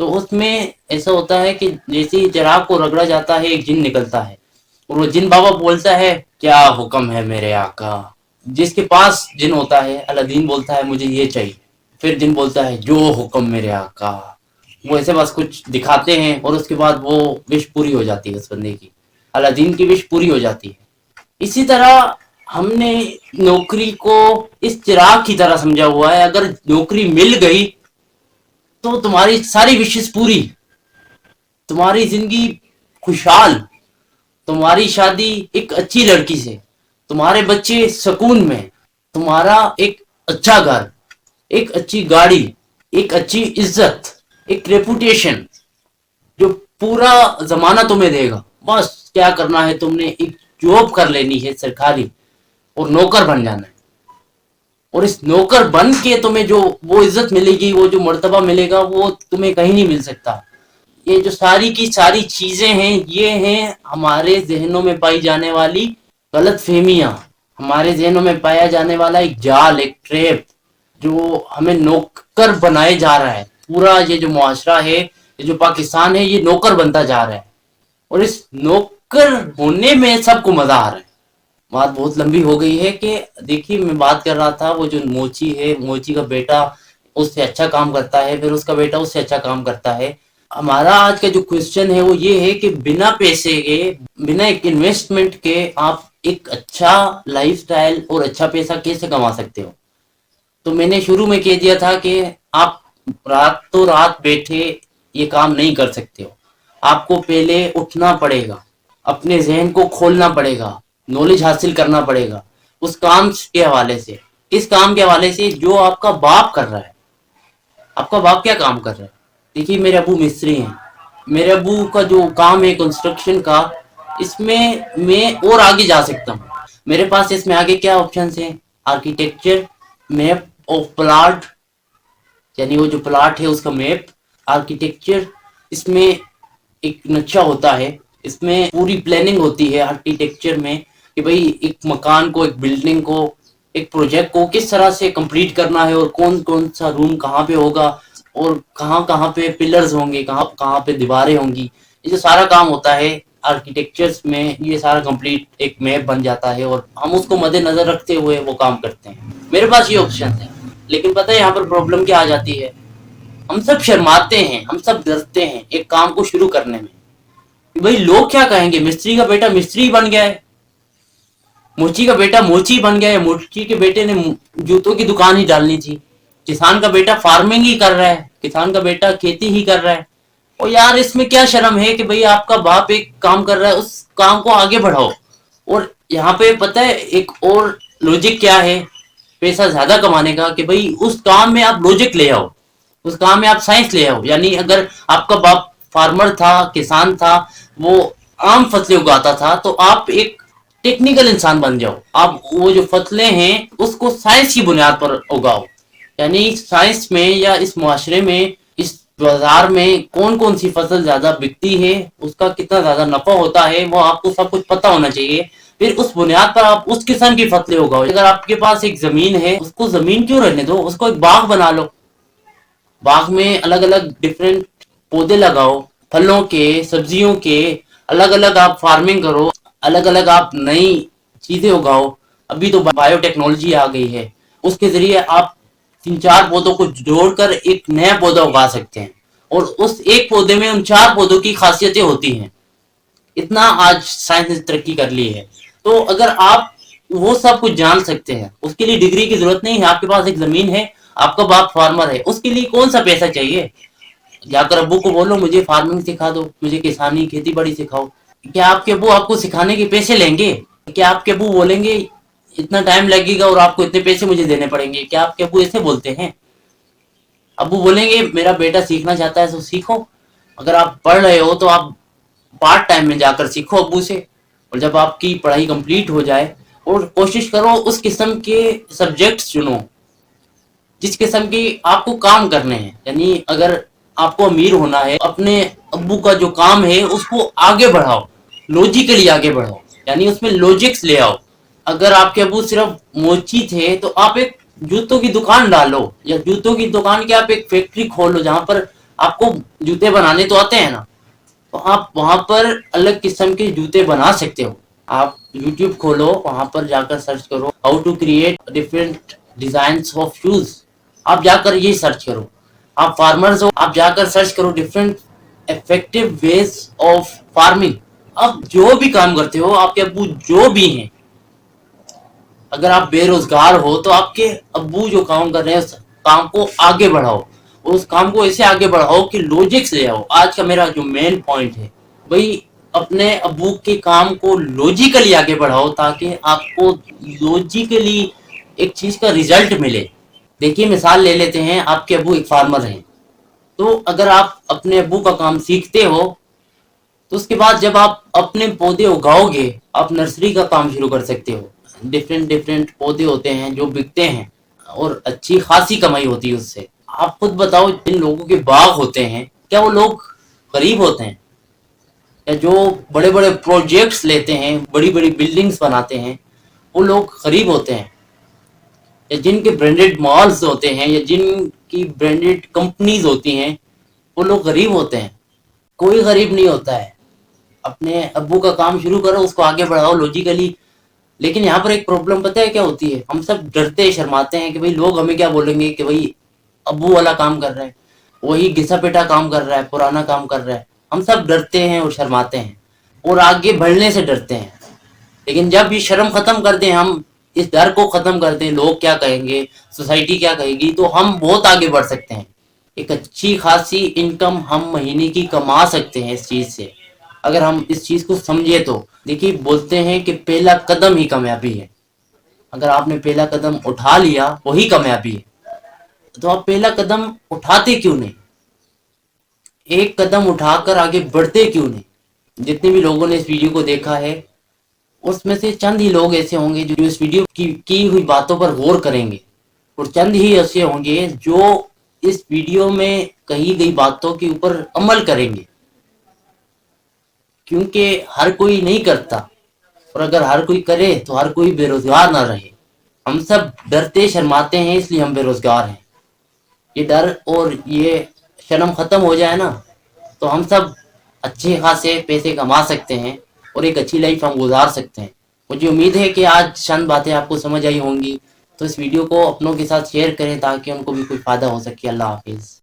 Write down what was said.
تو اس میں ایسا ہوتا ہے کہ جیسے ہی چراغ کو رگڑا جاتا ہے ایک جن نکلتا ہے، اور وہ جن بابا بولتا ہے کیا حکم ہے میرے آقا. جس کے پاس جن ہوتا ہے الادین بولتا ہے مجھے یہ چاہیے، پھر جن بولتا ہے جو حکم میرے آقا. وہ ایسے بس کچھ دکھاتے ہیں اور اس کے بعد وہ وش پوری ہو جاتی ہے اس بندے کی، الادین کی وش پوری ہو جاتی ہے. اسی طرح ہم نے نوکری کو اس چراغ کی طرح سمجھا ہوا ہے، اگر نوکری مل گئی تو تمہاری ساری وشز پوری، تمہاری زندگی خوشحال، تمہاری شادی ایک اچھی لڑکی سے، تمہارے بچے سکون میں، تمہارا ایک اچھا گھر، ایک اچھی گاڑی، ایک اچھی عزت، ایک ریپوٹیشن جو پورا زمانہ تمہیں دے گا. بس کیا کرنا ہے، تم نے ایک جاب کر لینی ہے سرکاری اور نوکر بن جانا ہے. اور اس نوکر بن کے تمہیں جو وہ عزت ملے گی، وہ جو مرتبہ ملے گا، وہ تمہیں کہیں نہیں مل سکتا. یہ جو ساری کی ساری چیزیں ہیں، یہ ہیں ہمارے ذہنوں میں پائی جانے والی غلط فہمیاں، ہمارے ذہنوں میں پایا جانے والا ایک جال، ایک ٹریپ جو ہمیں نوکر بنائے جا رہا ہے. پورا یہ جو معاشرہ ہے، یہ جو پاکستان ہے، یہ نوکر بنتا جا رہا ہے، اور اس نوکر ہونے میں سب کو مزہ آ رہا ہے. بات بہت لمبی ہو گئی ہے کہ دیکھیے میں بات کر رہا تھا وہ جو موچی ہے، موچی کا بیٹا اس سے اچھا کام کرتا ہے، پھر اس کا بیٹا اس سے اچھا کام کرتا ہے. ہمارا آج کا جو کوشچن ہے وہ یہ ہے کہ بنا پیسے کے، بنا ایک انویسٹمنٹ کے آپ ایک اچھا لائف سٹائل اور اچھا پیسہ کیسے کما سکتے ہو. تو میں نے شروع میں کہہ دیا تھا کہ آپ راتوں رات بیٹھے یہ کام نہیں کر سکتے ہو. آپ کو پہلے اٹھنا پڑے گا، اپنے ذہن کو کھولنا پڑے گا، نالج حاصل کرنا پڑے گا اس کام کے حوالے سے، اس کام کے حوالے سے جو آپ کا باپ کر رہا ہے. آپ کا باپ کیا کام کر رہا ہے؟ دیکھیے میرے ابو مستری ہیں، میرے ابو کا جو کام ہے کنسٹرکشن کا، اس میں اور آگے جا سکتا ہوں. میرے پاس اس میں آگے کیا آپشنز ہیں؟ آرکیٹیکچر، میپ آف پلاٹ، یعنی وہ جو پلاٹ ہے اس کا میپ، آرکیٹیکچر، اس میں ایک نقشہ ہوتا ہے، اس میں پوری پلاننگ ہوتی ہے آرکیٹیکچر میں کہ بھئی ایک مکان کو، ایک بلڈنگ کو، ایک پروجیکٹ کو کس طرح سے کمپلیٹ کرنا ہے، اور کون کون سا روم کہاں پہ ہوگا، اور کہاں کہاں پہ پلرز ہوں گے، کہاں کہاں پہ دیواریں ہوں گی. یہ جو سارا کام ہوتا ہے آرکیٹیکچرز میں، یہ سارا کمپلیٹ ایک میپ بن جاتا ہے، اور ہم اس کو مد نظر رکھتے ہوئے وہ کام کرتے ہیں. میرے پاس یہ آپشن ہے. لیکن پتہ ہے یہاں پر پرابلم کیا آ جاتی ہے؟ ہم سب شرماتے ہیں، ہم سب ڈرتے ہیں ایک کام کو شروع کرنے میں. بھئی لوگ کیا کہیں گے، مستری کا بیٹا مستری بن گیا ہے، موچی کا بیٹا موچی بن گیا ہے، موچی کے بیٹے نے جوتوں کی دکان ہی ڈالنی تھی، کسان کا بیٹا فارمنگ ہی کر رہا ہے، کسان کا بیٹا کھیتی ہی کر رہا ہے. اور یار اس میں کیا شرم ہے کہ بھئی آپ کا باپ ایک کام کر رہا ہے، اس کام کو آگے بڑھاؤ. اور یہاں پہ پتہ ہے ایک اور لوجک کیا ہے پیسہ زیادہ کمانے کا، کہ بھئی اس کام میں آپ لوجک لے آؤ، اس کام میں آپ سائنس لے آؤ. یعنی اگر آپ کا باپ فارمر تھا، کسان تھا، وہ عام فصلیں اگاتا تھا، تو آپ ایک ٹیکنیکل انسان بن جاؤ. آپ وہ جو فصلیں ہیں اس کو سائنس کی بنیاد پر اگاؤ. یعنی سائنس میں یا اس معاشرے میں، اس بازار میں کون کون سی فصل زیادہ بکتی ہے، اس کا کتنا زیادہ نفع ہوتا ہے، وہ آپ کو سب کچھ پتہ ہونا چاہیے. پھر اس بنیاد پر آپ اس قسم کی فصلیں اگاؤ. اگر آپ کے پاس ایک زمین ہے، اس کو زمین کیوں رہنے دو، اس کو ایک باغ بنا لو. باغ میں الگ الگ ڈفرینٹ پودے لگاؤ، پھلوں کے، سبزیوں کے، الگ الگ آپ فارمنگ کرو، الگ الگ آپ نئی چیزیں اگاؤ. ابھی تو بایو ٹیکنالوجی آ گئی ہے، اس کے ذریعے آپ تین چار پودوں کو جوڑ کر ایک نیا پودا اگا سکتے ہیں، اور اس ایک پودے میں ان چار پودوں کی خاصیتیں ہوتی ہیں. اتنا آج سائنس نے ترقی کر لی ہے. تو اگر آپ وہ سب کچھ جان سکتے ہیں، اس کے لیے ڈگری کی ضرورت نہیں ہے. آپ کے پاس ایک زمین ہے، آپ کا باپ فارمر ہے، اس کے لیے کون سا پیسہ چاہیے؟ جا کر ابو کو بولو مجھے فارمنگ سکھا دو، مجھے کسانی کھیتی باڑی سکھاؤ. کیا آپ کے ابو آپ کو سکھانے کے پیسے لیں گے؟ کیا آپ کے ابو بولیں گے اتنا ٹائم لگے گا اور آپ کو اتنے پیسے مجھے دینے پڑیں گے؟ کیا آپ کے ابو ایسے بولتے ہیں؟ ابو بولیں گے میرا بیٹا سیکھنا چاہتا ہے تو سیکھو، اگر آپ پڑھ رہے ہو تو آپ پارٹ ٹائم میں جا کر سیکھو ابو سے، اور جب آپ کی پڑھائی کمپلیٹ ہو جائے، اور کوشش کرو اس قسم کے سبجیکٹس چنو جس قسم کی آپ کو کام کرنے ہیں. یعنی اگر آپ کو امیر ہونا ہے، اپنے ابو کا جو کام ہے اس کو آگے بڑھاؤ، لوجیکلی آگے بڑھاؤ، یعنی اس میں لوجکس لے آؤ. اگر آپ کے ابو صرف موچی تھے تو آپ ایک جوتوں کی دکان ڈالو، یا جوتوں کی دکان کی آپ ایک فیکٹری کھولو، جہاں پر آپ کو جوتے بنانے تو آتے ہیں نا, تو آپ وہاں پر الگ قسم کے جوتے بنا سکتے ہو. آپ یوٹیوب کھولو, وہاں پر جا کر سرچ کرو how to create different designs of shoes. آپ جا کر یہ سرچ کرو. آپ فارمرز ہو, آپ جا کر سرچ کرو different effective ways of farming. اب جو بھی کام کرتے ہو, آپ کے ابو جو بھی ہیں, اگر آپ بے روزگار ہو تو آپ کے ابو جو کام کر رہے ہیں اس کام کو آگے بڑھاؤ, اس کام کو ایسے آگے بڑھاؤ کہ لوجکس لے آؤ. آج کا میرا جو مین پوائنٹ ہے بھائی, اپنے ابو کے کام کو لوجیکلی آگے بڑھاؤ تاکہ آپ کو لوجیکلی ایک چیز کا ریزلٹ ملے. دیکھیے مثال لے لیتے ہیں, آپ کے ابو ایک فارمر ہیں, تو اگر آپ اپنے ابو کا کام سیکھتے ہو تو اس کے بعد جب آپ اپنے پودے اگاؤ گے, آپ نرسری کا کام شروع کر سکتے ہو. ڈفرینٹ پودے ہوتے ہیں جو بکتے ہیں اور اچھی خاصی کمائی ہوتی ہے اس سے. آپ خود بتاؤ, جن لوگوں کے باغ ہوتے ہیں کیا وہ لوگ غریب ہوتے ہیں؟ یا جو بڑے بڑے پروجیکٹس لیتے ہیں, بڑی بڑی بلڈنگز بناتے ہیں, وہ لوگ غریب ہوتے ہیں؟ یا جن کے برانڈڈ مالز ہوتے ہیں, یا جن کی برانڈڈ کمپنیز ہوتی ہیں, وہ لوگ غریب ہوتے ہیں؟ کوئی غریب نہیں ہوتا ہے. اپنے ابو کا کام شروع کرو, اس کو آگے بڑھاؤ لوجیکلی. لیکن یہاں پر ایک پرابلم پتہ ہے کیا ہوتی ہے, ہم سب ڈرتے شرماتے ہیں کہ بھئی لوگ ہمیں کیا بولیں گے کہ بھئی ابو والا کام کر رہے ہیں, وہی گھسا پیٹا کام کر رہا ہے, پرانا کام کر رہا ہے. ہم سب ڈرتے ہیں اور شرماتے ہیں اور آگے بڑھنے سے ڈرتے ہیں. لیکن جب یہ شرم ختم کر دیں, ہم اس ڈر کو ختم کر دیں, لوگ کیا کہیں گے, سوسائٹی کیا کہے گی, تو ہم بہت آگے بڑھ سکتے ہیں. ایک اچھی خاصی انکم ہم مہینے کی کما سکتے ہیں اس چیز سے, اگر ہم اس چیز کو سمجھے تو. دیکھیے بولتے ہیں کہ پہلا قدم ہی کامیابی ہے. اگر آپ نے پہلا قدم اٹھا لیا وہی کامیابی ہے. تو آپ پہلا قدم اٹھاتے کیوں نہیں؟ ایک قدم اٹھا کر آگے بڑھتے کیوں نہیں؟ جتنے بھی لوگوں نے اس ویڈیو کو دیکھا ہے, اس میں سے چند ہی لوگ ایسے ہوں گے جو اس ویڈیو کی ہوئی باتوں پر غور کریں گے, اور چند ہی ایسے ہوں گے جو اس ویڈیو میں کہی گئی باتوں کے اوپر عمل کریں گے. کیونکہ ہر کوئی نہیں کرتا, اور اگر ہر کوئی کرے تو ہر کوئی بے روزگار نہ رہے. ہم سب ڈرتے شرماتے ہیں, اس لیے ہم بے روزگار ہیں. یہ ڈر اور یہ شرم ختم ہو جائے نا, تو ہم سب اچھے خاصے پیسے کما سکتے ہیں اور ایک اچھی لائف ہم گزار سکتے ہیں. مجھے امید ہے کہ آج چند باتیں آپ کو سمجھ آئی ہوں گی, تو اس ویڈیو کو اپنوں کے ساتھ شیئر کریں تاکہ ان کو بھی کوئی فائدہ ہو سکے. اللہ حافظ.